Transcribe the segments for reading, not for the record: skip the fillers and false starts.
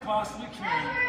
possibly can.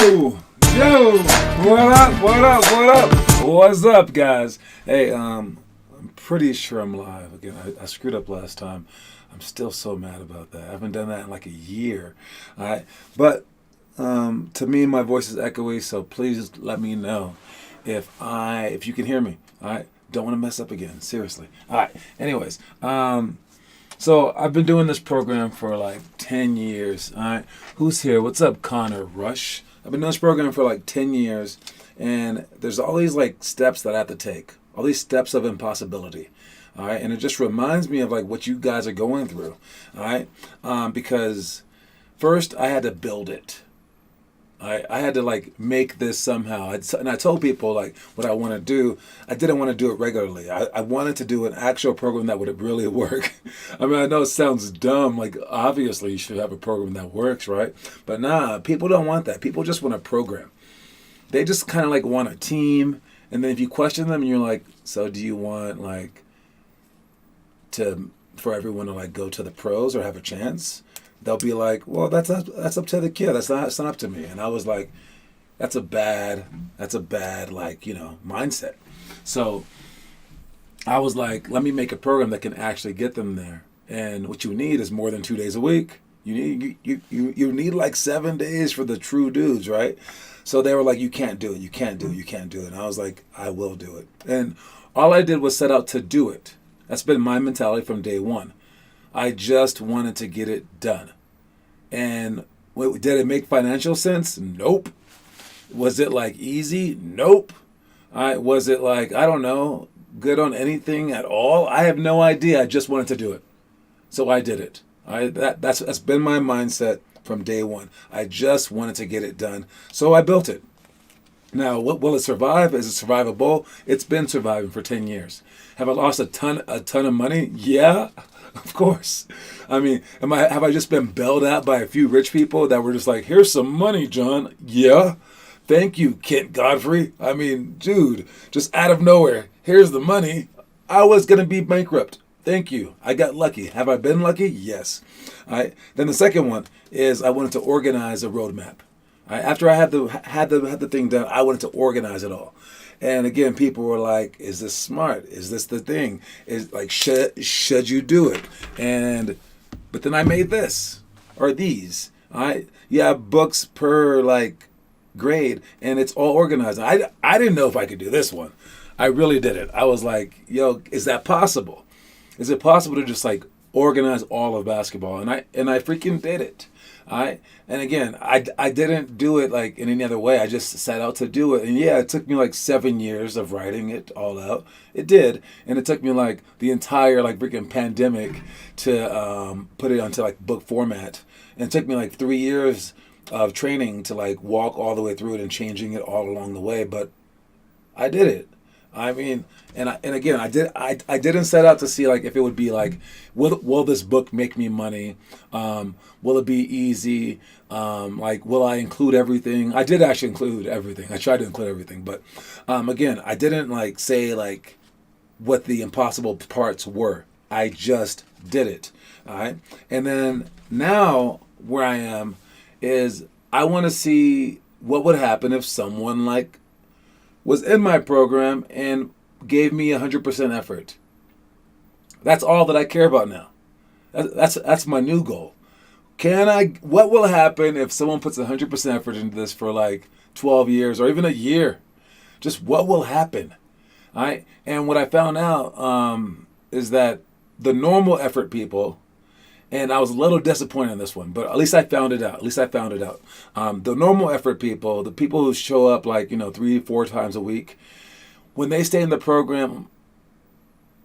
Yo, what's up, guys? Hey, I'm pretty sure I'm live again. I screwed up last time. I'm still so mad about that. I haven't done that in like a year. All right, but to me, my voice is echoey, so please let me know if you can hear me. All right, don't want to mess up again. Seriously. All right. Anyways, so I've been doing this program for like 10 years. All right, who's here? What's up, Connor Rush? I've been doing this program for like 10 years, and there's all these like steps that I have to take, all these steps of impossibility. All right, and it just reminds me of like what you guys are going through. All right, because first I had to build it. I had to like make this somehow. And I told people like what I want to do. I didn't want to do it regularly. I wanted to do an actual program that would really work. I mean, I know it sounds dumb. Like obviously you should have a program that works, right? But nah, people don't want that. People just want a program. They just kind of like want a team. And then if you question them, and you're like, so do you want like for everyone to like go to the pros or have a chance? They'll be like, well, that's up to the kid. It's not up to me. And I was like, that's a bad like, mindset. So I was like, let me make a program that can actually get them there. And what you need is more than 2 days a week. You need like 7 days for the true dudes, right? So they were like, you can't do it. You can't do it. You can't do it. And I was like, I will do it. And all I did was set out to do it. That's been my mentality from day one. I just wanted to get it done. And did it make financial sense? Nope. Was it like easy? Nope. Was it like, I don't know, good on anything at all? I have no idea. I just wanted to do it. So I did it. That's been my mindset from day one. I just wanted to get it done. So I built it. Now, will it survive? Is it survivable? It's been surviving for 10 years. Have I lost a ton of money? Yeah. Of course. I mean, have I just been bailed out by a few rich people that were just like, here's some money, John? Yeah. Thank you, Kent Godfrey. I mean, dude, just out of nowhere, here's the money. I was going to be bankrupt. Thank you. I got lucky. Have I been lucky? Yes. All right. Then the second one is I wanted to organize a roadmap. All right. After I had the thing done, I wanted to organize it all. And again, people were like, is this smart? Is this the thing? Is like, should you do it? But then I made this or these. All right. You have books per like grade and it's all organized. I didn't know if I could do this one. I really did it. I was like, yo, is that possible? Is it possible to just like organize all of basketball? And I freaking did it. All right. And again, I didn't do it like in any other way. I just set out to do it. And yeah, it took me like 7 years of writing it all out. It did. And it took me like the entire like freaking pandemic to put it onto like book format. And it took me like 3 years of training to like walk all the way through it and changing it all along the way. But I did it. I mean, and again, I didn't set out to see like if it would be like, will this book make me money? Will it be easy? Like, will I include everything? I did actually include everything. I tried to include everything, but again, I didn't like say like what the impossible parts were. I just did it. All right, and then now where I am is I want to see what would happen if someone like was in my program and gave me 100% effort. That's all that I care about now. That's my new goal. What will happen if someone puts 100% effort into this for like 12 years or even a year? Just what will happen? All right? And what I found out is that the normal effort people, and I was a little disappointed in this one, but at least I found it out. The normal effort people, the people who show up like, 3-4 times a week, when they stay in the program,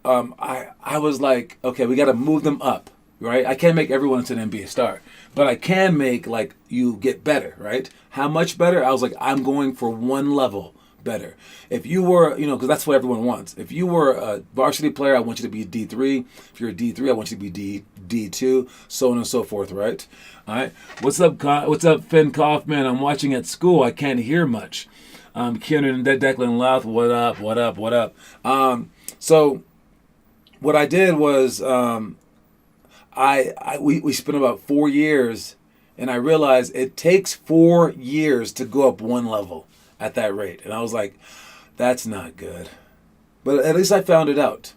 I was like, okay, we got to move them up, right? I can't make everyone into an NBA star, but I can make like you get better, right? How much better? I was like, I'm going for one level better. If you were, because that's what everyone wants. If you were a varsity player, I want you to be D3. If you're a D3, I want you to be D2, so on and so forth, right? All right. What's up, Finn Kaufman? I'm watching at school. I can't hear much. Kieran and Declan Louth, what up? So what I did was we spent about 4 years And I realized it takes 4 years to go up one level at that rate. And I was like, that's not good. But at least I found it out.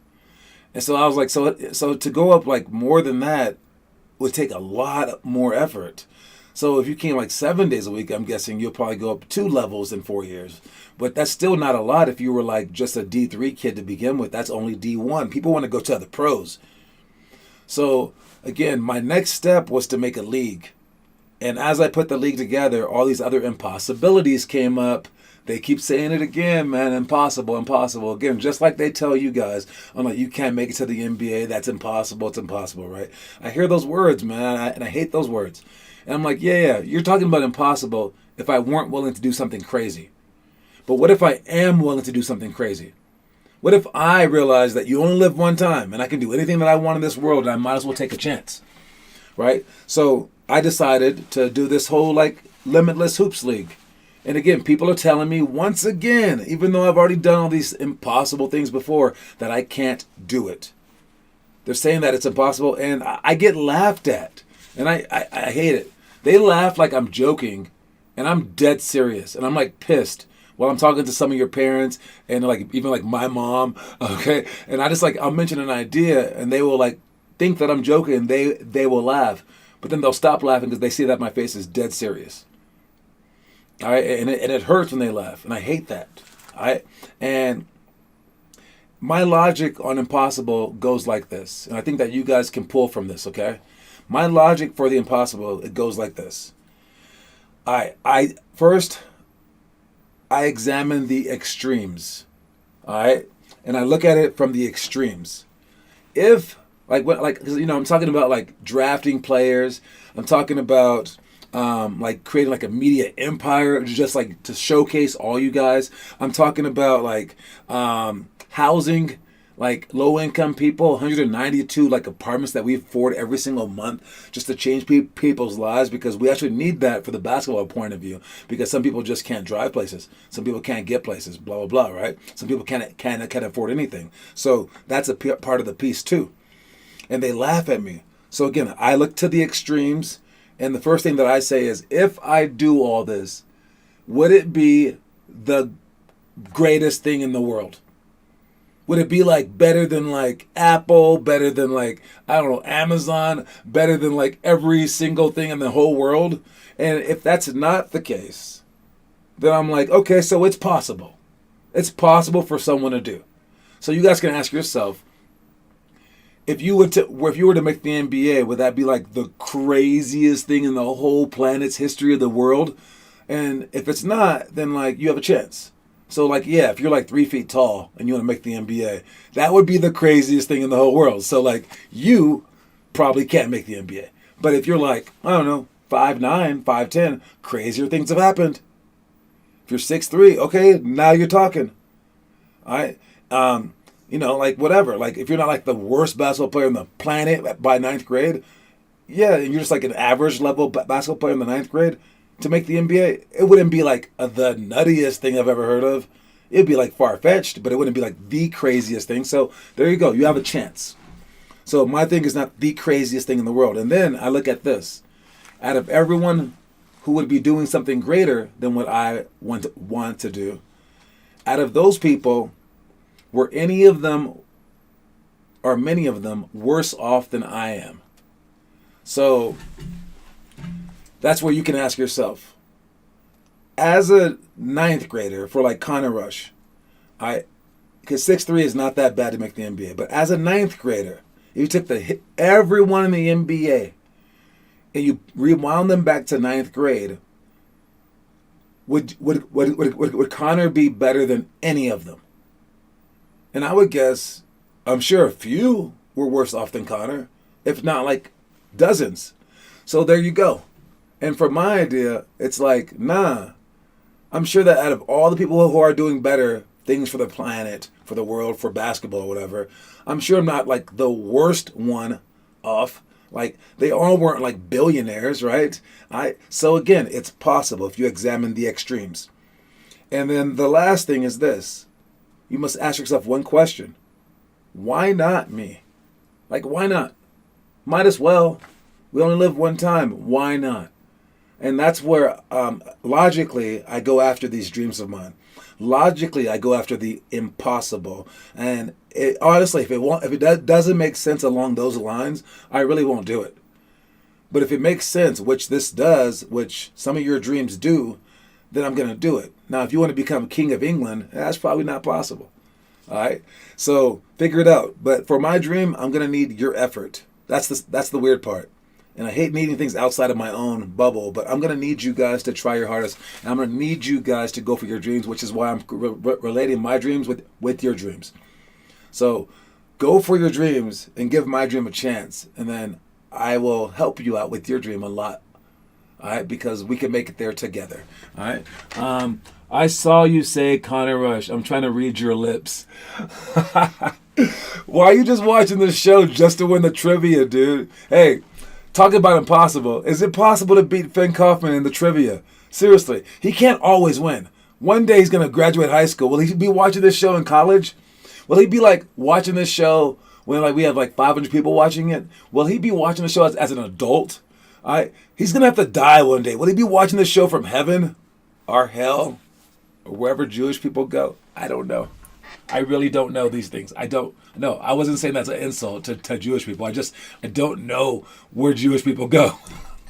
And so I was like, so to go up like more than that would take a lot more effort. So if you came like 7 days a week, I'm guessing you'll probably go up 2 levels in 4 years. But that's still not a lot if you were like just a D3 kid to begin with. That's only D1. People want to go to the pros. So again, my next step was to make a league. And as I put the league together, all these other impossibilities came up. They keep saying it again, man, impossible, impossible. Again, just like they tell you guys, I'm like, you can't make it to the NBA. That's impossible. It's impossible, right? I hear those words, man, and I hate those words. And I'm like, yeah, you're talking about impossible if I weren't willing to do something crazy. But what if I am willing to do something crazy? What if I realize that you only live one time and I can do anything that I want in this world and I might as well take a chance, right? So I decided to do this whole like Limitless Hoops League. And again, people are telling me once again, even though I've already done all these impossible things before, that I can't do it. They're saying that it's impossible and I get laughed at. And I hate it. They laugh like I'm joking and I'm dead serious. And I'm like pissed while I'm talking to some of your parents and like even like my mom, okay? And I just like, I'll mention an idea and they will like think that I'm joking and they will laugh. But then they'll stop laughing because they see that my face is dead serious. All right, and it hurts when they laugh, and I hate that. All right, and my logic on impossible goes like this, and I think that you guys can pull from this. Okay, my logic for the impossible, it goes like this. I first examine the extremes. All right, and I look at it from the extremes. If I'm talking about like drafting players. I'm talking about like creating like a media empire just like to showcase all you guys. I'm talking about like housing like low income people, 192 like apartments that we afford every single month just to change people's lives, because we actually need that for the basketball point of view, because some people just can't drive places, some people can't get places, blah blah blah, right? Some people can't afford anything. So that's a part of the piece too. And they laugh at me. So again, I look to the extremes. And the first thing that I say is, if I do all this, would it be the greatest thing in the world? Would it be like better than like Apple, better than like, I don't know, Amazon, better than like every single thing in the whole world? And if that's not the case, then I'm like, okay, so it's possible. It's possible for someone to do. So you guys can ask yourself, if you were to make the NBA, would that be like the craziest thing in the whole planet's history of the world? And if it's not, then like you have a chance. So like, yeah, if you're like 3 feet tall and you want to make the NBA, that would be the craziest thing in the whole world. So like you probably can't make the NBA. But if you're like, I don't know, 5'9", 5'10", crazier things have happened. If you're 6'3", okay, now you're talking. All right. Like whatever. Like if you're not like the worst basketball player on the planet by 9th grade, yeah, and you're just like an average level basketball player in the 9th grade, to make the NBA, it wouldn't be like the nuttiest thing I've ever heard of. It'd be like far-fetched, but it wouldn't be like the craziest thing. So there you go. You have a chance. So my thing is not the craziest thing in the world. And then I look at this. Out of everyone who would be doing something greater than what I want to do, out of those people, were any of them or many of them worse off than I am? So that's where you can ask yourself. As a 9th grader, for like Connor Rush, because 6'3" is not that bad to make the NBA, but as a 9th grader, if you took everyone in the NBA and you rewound them back to 9th grade, would Connor be better than any of them? And I would guess, I'm sure a few were worse off than Connor, if not like dozens. So there you go. And for my idea, it's like, nah. I'm sure that out of all the people who are doing better things for the planet, for the world, for basketball or whatever, I'm sure I'm not like the worst one off. Like they all weren't like billionaires, right? So again, it's possible if you examine the extremes. And then the last thing is this. You must ask yourself one question. Why not me? Like, why not? Might as well. We only live one time. Why not? And that's where logically I go after these dreams of mine. Logically, I go after the impossible. And honestly, if it doesn't make sense along those lines, I really won't do it. But if it makes sense, which this does, which some of your dreams do, then I'm going to do it. Now, if you want to become king of England, that's probably not possible. All right? So figure it out. But for my dream, I'm going to need your effort. That's the weird part. And I hate needing things outside of my own bubble, but I'm going to need you guys to try your hardest. And I'm going to need you guys to go for your dreams, which is why I'm relating my dreams with your dreams. So go for your dreams and give my dream a chance. And then I will help you out with your dream a lot. All right? Because we can make it there together. All right? I saw you say Connor Rush. I'm trying to read your lips. Why are you just watching this show just to win the trivia, dude? Hey, talking about impossible. Is it possible to beat Finn Kaufman in the trivia? Seriously, he can't always win. One day he's going to graduate high school. Will he be watching this show in college? Will he be like watching this show when like we have like 500 people watching it? Will he be watching the show as an adult? He's going to have to die one day. Will he be watching this show from heaven or hell or wherever Jewish people go? I don't know. I really don't know these things. I don't know. I wasn't saying that's an insult to Jewish people. I don't know where Jewish people go.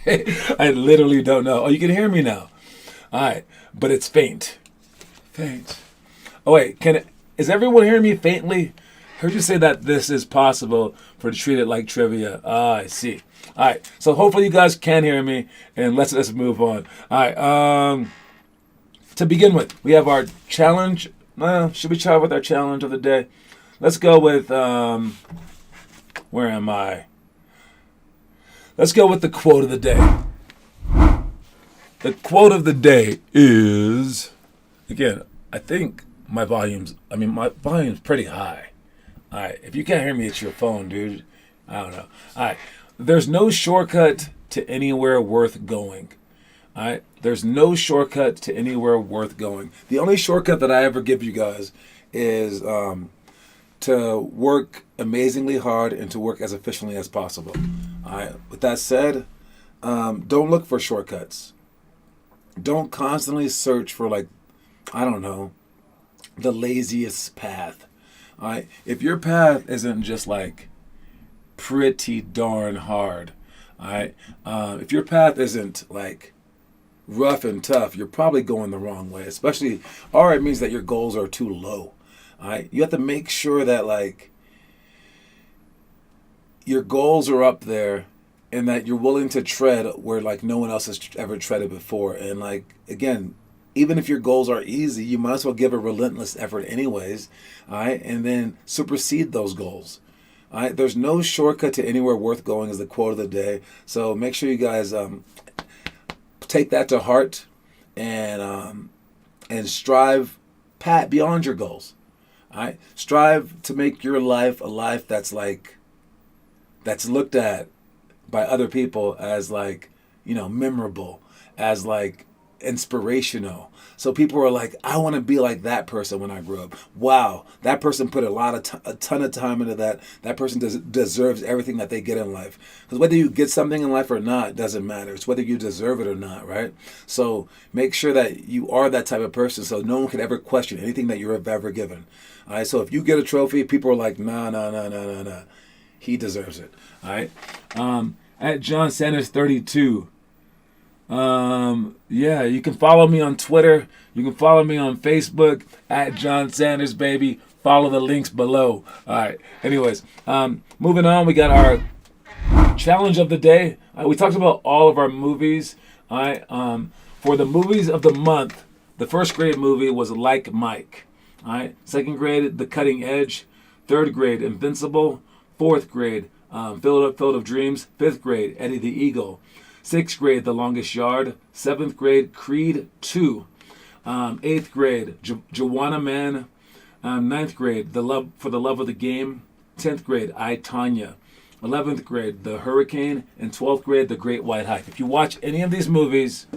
I literally don't know. Oh, you can hear me now. All right. But it's faint. Faint. Oh, wait. Is everyone hearing me faintly? Heard you say that this is possible for to treat it like trivia. I see. All right. So hopefully you guys can hear me, and let's move on. All right. To begin with, we have our challenge. Should we try with our challenge of the day? Let's go with, where am I? Let's go with the quote of the day. The quote of the day is, again, I think my volume's pretty high. All right, if you can't hear me, it's your phone, dude. I don't know. All right, there's no shortcut to anywhere worth going. All right, there's no shortcut to anywhere worth going. The only shortcut that I ever give you guys is to work amazingly hard and to work as efficiently as possible. All right. With that said, don't look for shortcuts. Don't constantly search for the laziest path. All right. If your path isn't just like pretty darn hard, all right. If your path isn't like rough and tough, you're probably going the wrong way. Especially, it means that your goals are too low. All right, you have to make sure that like your goals are up there, and that you're willing to tread where like no one else has ever treaded before. And like again, even if your goals are easy, you might as well give a relentless effort anyways. All right, and then supersede those goals. All right, there's no shortcut to anywhere worth going is the quote of the day. So make sure you guys take that to heart and strive beyond your goals. All right? Strive to make your life a life that's looked at by other people as memorable, as inspirational. So people are like, I want to be like that person when I grow up. Wow, that person put a ton of time into that. That person deserves everything that they get in life. Because whether you get something in life or not doesn't matter. It's whether you deserve it or not, right? So make sure that you are that type of person so no one can ever question anything that you've ever given. All right, so if you get a trophy, people are like, nah. He deserves it. All right. At John Sanders 32. You can follow me on Twitter. You can follow me on Facebook at John Sanders, baby. Follow the links below. All right. Anyways, moving on, we got our challenge of the day. We talked about all of our movies. All right. For the movies of the month, the first grade movie was Like Mike. All right. Second grade, The Cutting Edge. Third grade, Invincible. Fourth grade, Field of Dreams. Fifth grade, Eddie the Eagle. Sixth grade, The Longest Yard. Seventh grade, Creed 2. Eighth grade, Joanna Man. Ninth grade, For the Love of the Game. 10th grade, I, Tanya. 11th grade, The Hurricane. And 12th grade, The Great White Hike. If you watch any of these movies,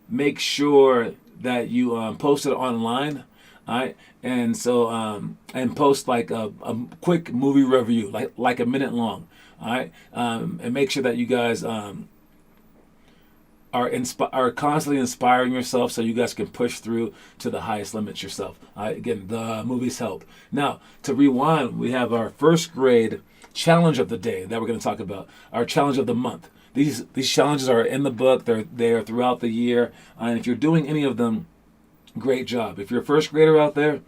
make sure that you post it online. All right, and so and post like a quick movie review, like a minute long. All right, and make sure that you guys are constantly inspiring yourself so you guys can push through to the highest limits yourself. Again, the movies help. Now, to rewind, we have our first grade challenge of the day that we're going to talk about. Our challenge of the month. These challenges are in the book. They are throughout the year. And if you're doing any of them, great job. If you're a first grader out there,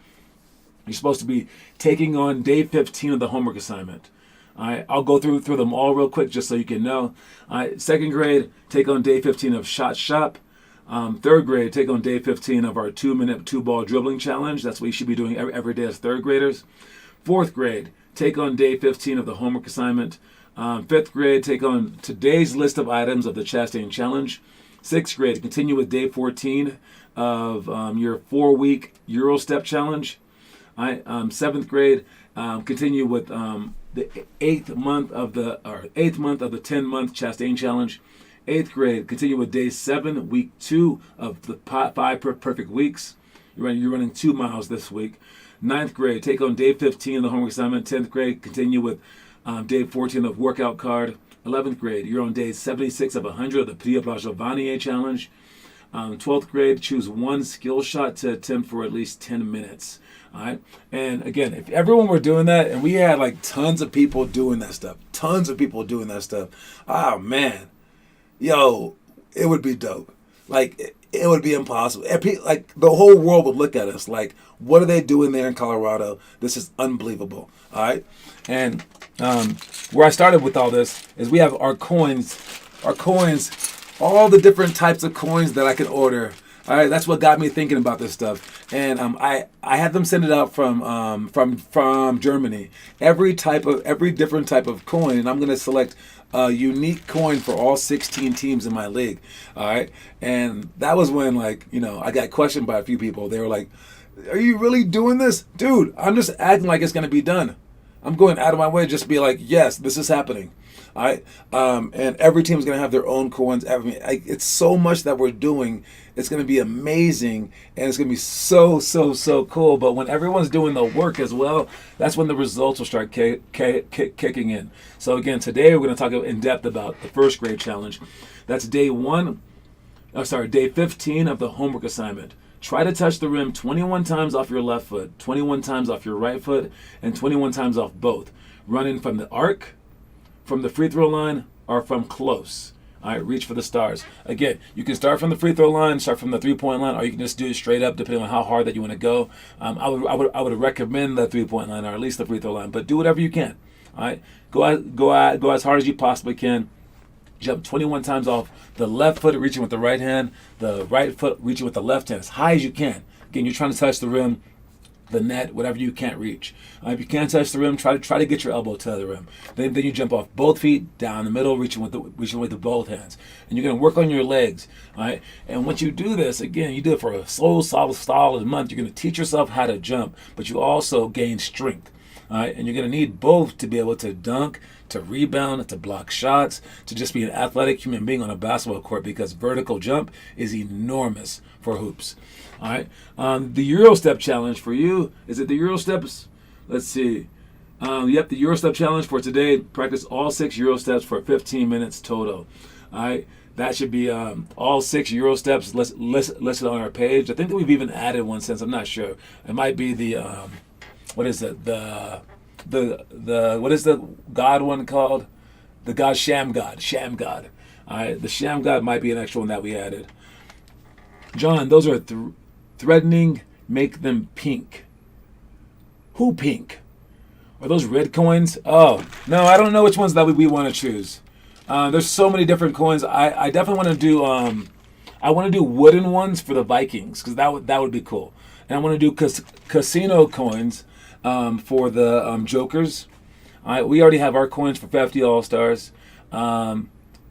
you're supposed to be taking on day 15 of the homework assignment. All right, I'll go through them all real quick just so you can know. All right, second grade, take on day 15 of Shot Shop. Third grade, take on day 15 of our 2-minute 2-ball dribbling challenge. That's what you should be doing every day as third graders. Fourth grade, take on day 15 of the homework assignment. Fifth grade, take on today's list of items of the Chastain Challenge. Sixth grade, continue with day 14 of your 4-week Euro Step Challenge. All right, seventh grade, continue with the eighth month of the 10-month Chastain Challenge. Eighth grade, continue with day 7, week 2 of the 5 perfect weeks. You're running 2 miles this week. Ninth grade, take on day 15 of the homework assignment. 10th grade, continue with day 14 of workout card. 11th grade, you're on day 76 of 100 of the Pia Giovanni Challenge. 12th grade, choose one skill shot to attempt for at least 10 minutes. All right. And again, if everyone were doing that, and we had like tons of people doing that stuff, oh man, yo, it would be dope. Like, it would be impossible. Like, the whole world would look at us like, what are they doing there in Colorado? This is unbelievable. All right. And where I started with all this is we have our coins, all the different types of coins that I can order. All right, that's what got me thinking about this stuff, and I had them send it out from Germany. Every different type of coin, and I'm gonna select a unique coin for all 16 teams in my league. All right, and that was when I got questioned by a few people. They were like, "Are you really doing this, dude?" I'm just acting like it's gonna be done. I'm going out of my way to just be like, yes, this is happening. All right, and every team is going to have their own coins. It's so much that we're doing. It's going to be amazing, and it's going to be so cool. But when everyone's doing the work as well, that's when the results will start kicking in. So again, today we're going to talk in depth about the first grade challenge. That's day 15 of the homework assignment. Try to touch the rim 21 times off your left foot, 21 times off your right foot, and 21 times off both. Running from the arc, from the free throw line, or from close. All right, reach for the stars. Again, you can start from the free throw line, start from the 3-point line, or you can just do it straight up depending on how hard that you want to go. I would recommend the 3-point line or at least the free throw line, but do whatever you can. All right, go as hard as you possibly can. Jump 21 times off the left foot, reaching with the right hand, the right foot reaching with the left hand as high as you can. Again, you're trying to touch the rim, the net, whatever you can't reach. If you can't touch the rim, try to get your elbow to the rim. Then you jump off both feet, down the middle, reaching with the both hands. And you're going to work on your legs. All right. And once you do this, again, you do it for a solid month. You're going to teach yourself how to jump, but you also gain strength. All right, and you're going to need both to be able to dunk, to rebound, to block shots, to just be an athletic human being on a basketball court, because vertical jump is enormous for hoops. All right, the Euro Step Challenge for you, is it the Euro Steps? Let's see. The Euro Step Challenge for today, practice all 6 Euro Steps for 15 minutes total. All right, that should be all 6 Euro Steps listed on our page. I think that we've even added one since, I'm not sure. It might be the... what is it? The what is the God one called? The God Sham God. All right, the Sham God might be an extra one that we added. John, those are threatening. Make them pink. Who pink? Are those red coins? Oh no, I don't know which ones that we want to choose. There's so many different coins. I definitely want to do. I want to do wooden ones for the Vikings because that would be cool. And I want to do casino coins. For the Jokers. All right, we already have our coins for 50 All-Stars.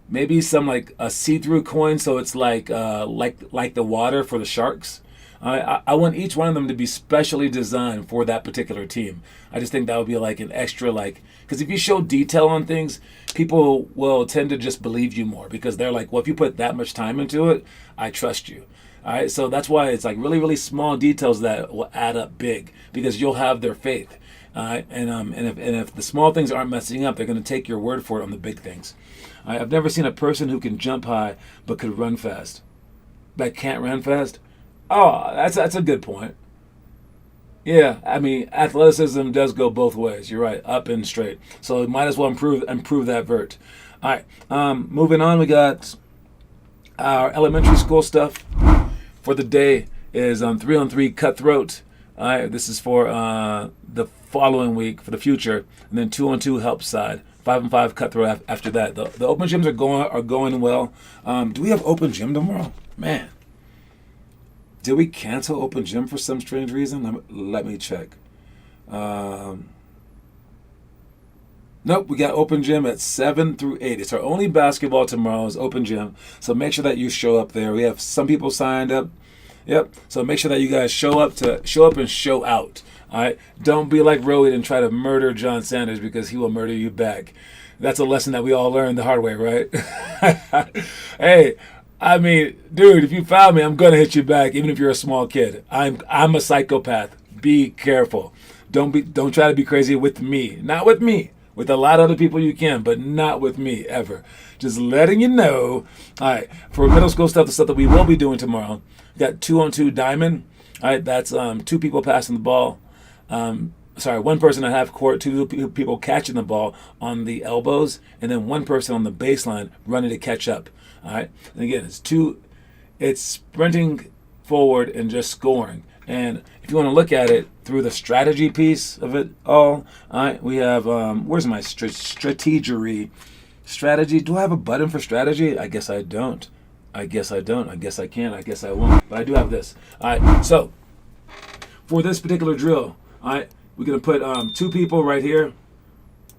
Maybe some like a see-through coin, so it's like the water for the Sharks. I want each one of them to be specially designed for that particular team. I just think that would be like an extra, because if you show detail on things, people will tend to just believe you more because they're like, well, if you put that much time into it, I trust you. All right, so that's why it's like really, really small details that will add up big because you'll have their faith. All right, and if the small things aren't messing up, they're going to take your word for it on the big things. All right, I've never seen a person who can jump high but could run fast. That can't run fast. Oh, that's a good point. Yeah, I mean, athleticism does go both ways. You're right, up and straight. So we might as well improve that vert. All right, moving on, we got our elementary school stuff for the day is 3-on-3 cutthroat. All right, this is for the following week for the future, and then 2-on-2 help side. 5-on-5 cutthroat after that. The open gyms are going well. Do we have open gym tomorrow? Man, did we cancel open gym for some strange reason? Let me check. Nope, we got open gym at 7 through 8. It's our only basketball tomorrow is open gym. So make sure that you show up there. We have some people signed up. Yep. So make sure that you guys show up and show out. All right. Don't be like Rowan and try to murder John Sanders because he will murder you back. That's a lesson that we all learned the hard way, right? Hey, I mean, dude, if you foul me, I'm gonna hit you back, even if you're a small kid. I'm a psychopath. Be careful. Don't try to be crazy with me. Not with me. With a lot of other people you can, but not with me, ever. Just letting you know. All right, for middle school stuff, the stuff that we will be doing tomorrow, we got 2-on-2 diamond. All right, that's 2 people passing the ball. One person at half court, 2 people catching the ball on the elbows, and then 1 person on the baseline running to catch up. All right, and again, it's sprinting forward and just scoring. And if you want to look at it through the strategy piece of it all right, we have, where's my strategery? Strategy, do I have a button for strategy? I guess I don't. I guess I can. I guess I won't. But I do have this. All right, so for this particular drill, all right, we're going to put 2 people right here.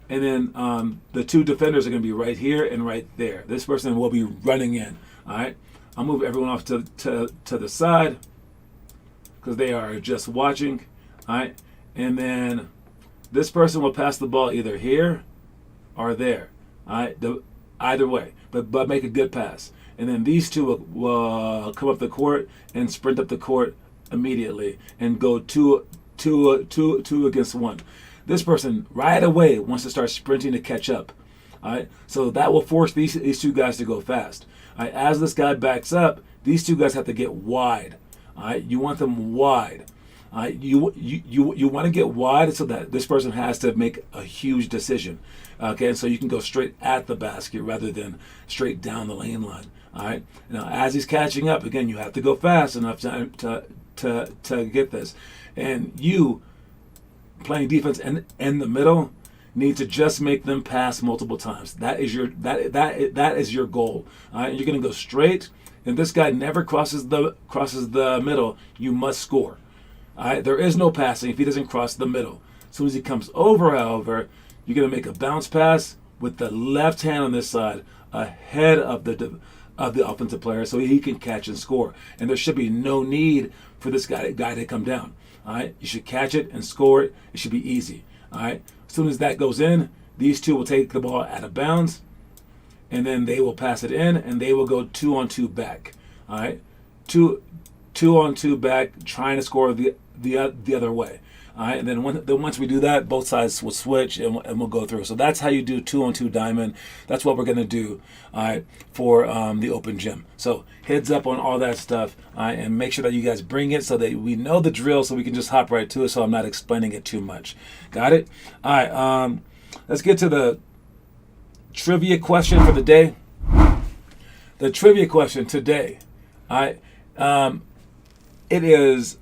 And then the 2 defenders are going to be right here and right there. This person will be running in. All right, I'll move everyone off to the side, because they are just watching, all right? And then this person will pass the ball either here or there, all right? Either way, but make a good pass. And then these 2 will come up the court and sprint up the court immediately and go two against 1. This person right away wants to start sprinting to catch up, all right? So that will force these 2 guys to go fast. All right? As this guy backs up, these 2 guys have to get wide. All right, you want them wide. All right, you want to get wide so that this person has to make a huge decision. Okay, and so you can go straight at the basket rather than straight down the lane line. All right. Now, as he's catching up, again, you have to go fast enough to get this. And you playing defense in the middle need to just make them pass multiple times. That is your goal. All right, you're going to go straight. If this guy never crosses the middle, you must score. All right? There is no passing if he doesn't cross the middle. As soon as he comes over, however, you're going to make a bounce pass with the left hand on this side ahead of the offensive player so he can catch and score. And there should be no need for this guy to come down. All right? You should catch it and score it. It should be easy. All right? As soon as that goes in, these 2 will take the ball out of bounds. And then they will pass it in, and they will go 2-on-2 back. All right, 2-on-2 back, trying to score the other way. All right, and then once we do that, both sides will switch and we'll go through. So that's how you do 2-on-2 diamond. That's what we're gonna do. All right, for the open gym. So heads up on all that stuff, all right, and make sure that you guys bring it so that we know the drill, so we can just hop right to it. So I'm not explaining it too much. Got it? All right. Let's get to the trivia question for the day. The trivia question today, all right, it is,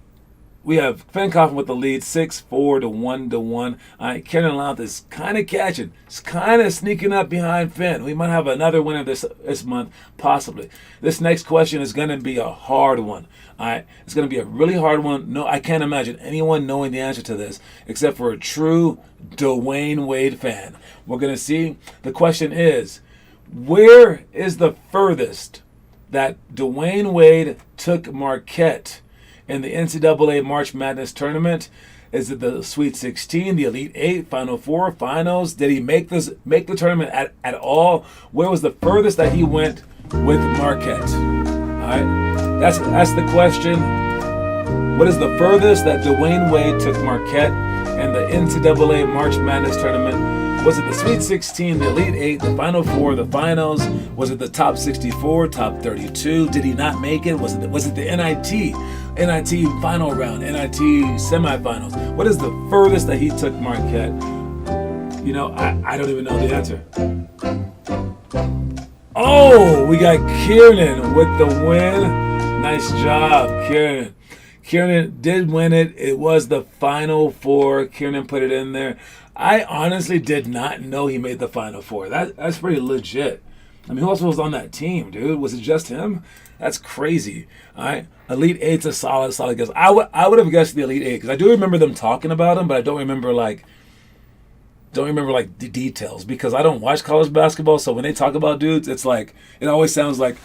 we have Finn Coffin with the lead, 6-4 to 1-1. All right, Karen Louth is kind of catching. It's kind of sneaking up behind Finn. We might have another winner this month, possibly. This next question is going to be a hard one. All right, it's going to be a really hard one. No, I can't imagine anyone knowing the answer to this except for a true Dwayne Wade fan. We're going to see. The question is, where is the furthest that Dwayne Wade took Marquette in the NCAA March Madness tournament? Is it the Sweet 16, the Elite 8, Final 4, Finals? Did he make the tournament at all? Where was the furthest that he went with Marquette? All right. That's the question. What is the furthest that Dwayne Wade took Marquette in the NCAA March Madness tournament? Was it the Sweet 16, the Elite 8, the Final Four, the Finals? Was it the top 64, top 32? Did he not make it? Was it the NIT final round, NIT semifinals? What is the furthest that he took Marquette? You know, I don't even know the answer. Oh, we got Kieran with the win. Nice job, Kieran. Kieran did win it. It was the Final Four. Kieran put it in there. I honestly did not know he made the Final Four. That's pretty legit. I mean, who else was on that team, dude? Was it just him? That's crazy. All right, Elite Eight's a solid guess. I would have guessed the Elite Eight because I do remember them talking about him, but I don't remember the details because I don't watch college basketball. So when they talk about dudes, it's like it always sounds like.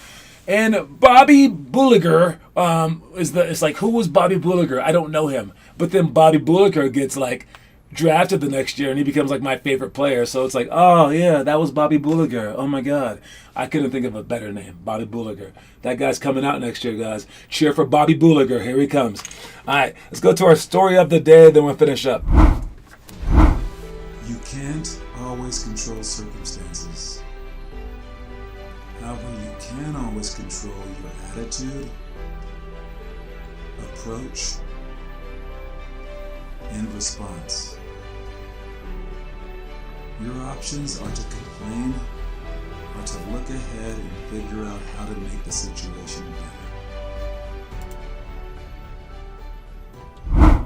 And Bobby Bulliger it's like, who was Bobby Bulliger? I don't know him. But then Bobby Bulliger gets like drafted the next year and he becomes like my favorite player. So it's like, oh yeah, that was Bobby Bulliger. Oh my God. I couldn't think of a better name. Bobby Bulliger. That guy's coming out next year, guys. Cheer for Bobby Bulliger. Here he comes. All right, let's go to our story of the day, then we'll finish up. You can't always control circumstances. However, you can always control your attitude, approach, and response. Your options are to complain or to look ahead and figure out how to make the situation better.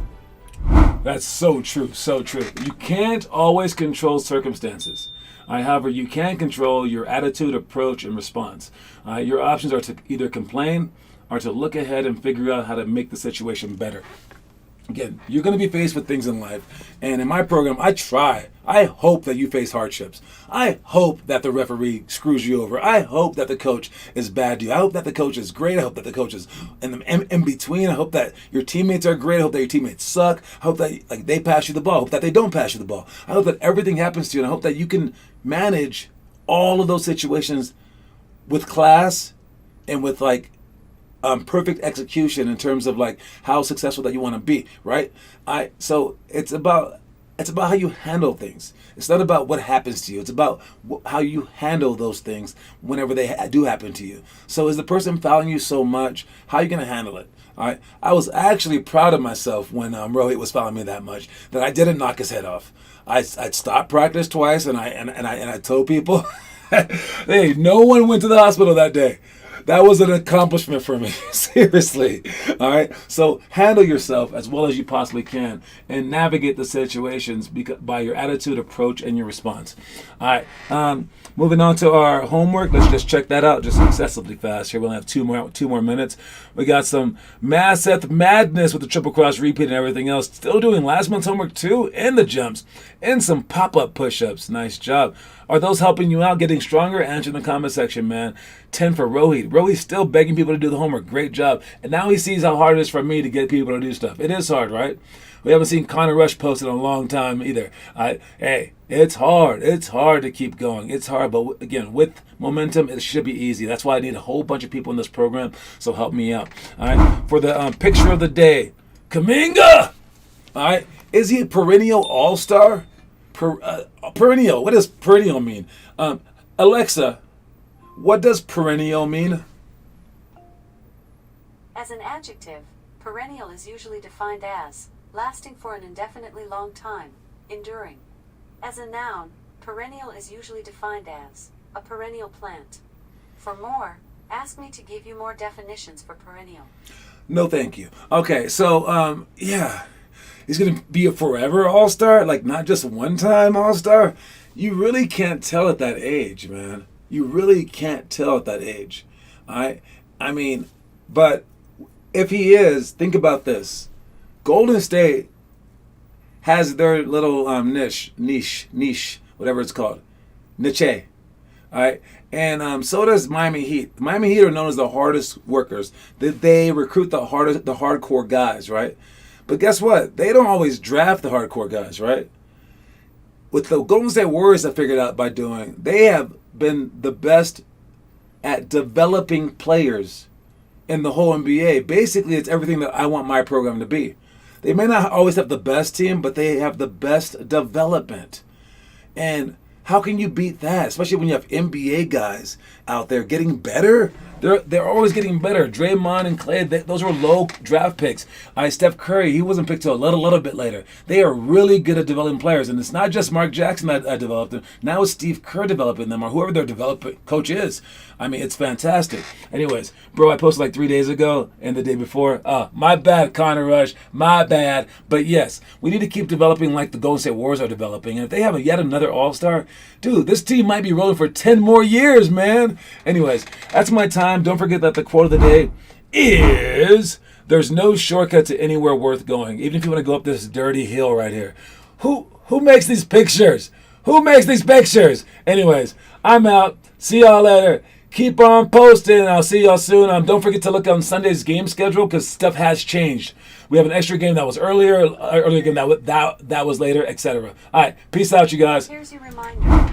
That's so true, so true. You can't always control circumstances. However, you can control your attitude, approach, and response. Your options are to either complain or to look ahead and figure out how to make the situation better. Again, you're going to be faced with things in life. And in my program, I hope that you face hardships. I hope that the referee screws you over. I hope that the coach is bad to you. I hope that the coach is great. I hope that the coach is in between. I hope that your teammates are great. I hope that your teammates suck. I hope that they pass you the ball. I hope that they don't pass you the ball. I hope that everything happens to you. And I hope that you can manage all of those situations with class and with perfect execution in terms of like how successful that you want to be, right? So it's about how you handle things. It's not about what happens to you. It's about how you handle those things whenever they do happen to you. So is the person fouling you so much? How are you going to handle it? All right. I was actually proud of myself when Rohit was fouling me that much that I didn't knock his head off. I'd stopped practice twice and I told people, hey, no one went to the hospital that day. That was an accomplishment for me, seriously. All right, so handle yourself as well as you possibly can and navigate the situations by your attitude, approach, and your response. All right, moving on to our homework. Let's just check that out just excessively fast here. We'll have two more minutes. We got some Math Madness with the triple cross repeat and everything else. Still doing last month's homework too, and the jumps, and some pop-up push-ups. Nice job. Are those helping you out, getting stronger? Answer in the comment section, man. 10 for Rohit. Rohit's still begging people to do the homework. Great job. And now he sees how hard it is for me to get people to do stuff. It is hard, right? We haven't seen Connor Rush posted in a long time either. Hey, it's hard. It's hard to keep going. It's hard, but again, with momentum, it should be easy. That's why I need a whole bunch of people in this program, so help me out. All right, for the picture of the day, Kuminga. All right, is he a perennial all-star? Perennial. What does perennial mean? Alexa, what does perennial mean? As an adjective, perennial is usually defined as lasting for an indefinitely long time, enduring. As a noun, perennial is usually defined as a perennial plant. For more, ask me to give you more definitions for perennial. No, thank you. Okay, so, yeah. He's going to be a forever all-star, like not just one-time all-star. You really can't tell at that age, man. You really can't tell at that age. I mean, but if he is, think about this. Golden State has their little niche, whatever it's called, niche. All right, and so does Miami Heat. The Miami Heat are known as the hardest workers. They recruit the hardcore guys, right? But guess what? They don't always draft the hardcore guys, right? What the Golden State Warriors have figured out by doing, they have been the best at developing players in the whole NBA. Basically, it's everything that I want my program to be. They may not always have the best team, but they have the best development. And how can you beat that? Especially when you have NBA guys out there getting better. They're always getting better. Draymond and Clay, those were low draft picks. Steph Curry, he wasn't picked till a little bit later. They are really good at developing players. And it's not just Mark Jackson that developed them. Now it's Steve Kerr developing them, or whoever their development coach is. I mean, it's fantastic. Anyways, bro, I posted like 3 days ago and the day before. My bad, Connor Rush. My bad. But yes, we need to keep developing like the Golden State Warriors are developing. And if they have yet another All-Star, dude, this team might be rolling for 10 more years, man. Anyways, that's my time. Don't forget that the quote of the day is, there's no shortcut to anywhere worth going, even if you want to go up this dirty hill right here. Who makes these pictures? Who makes these pictures? Anyways, I'm out. See y'all later. Keep on posting. I'll see y'all soon. Don't forget to look on Sunday's game schedule because stuff has changed. We have an extra game that was earlier game that was later, etc. All right, peace out, you guys. Here's your reminder.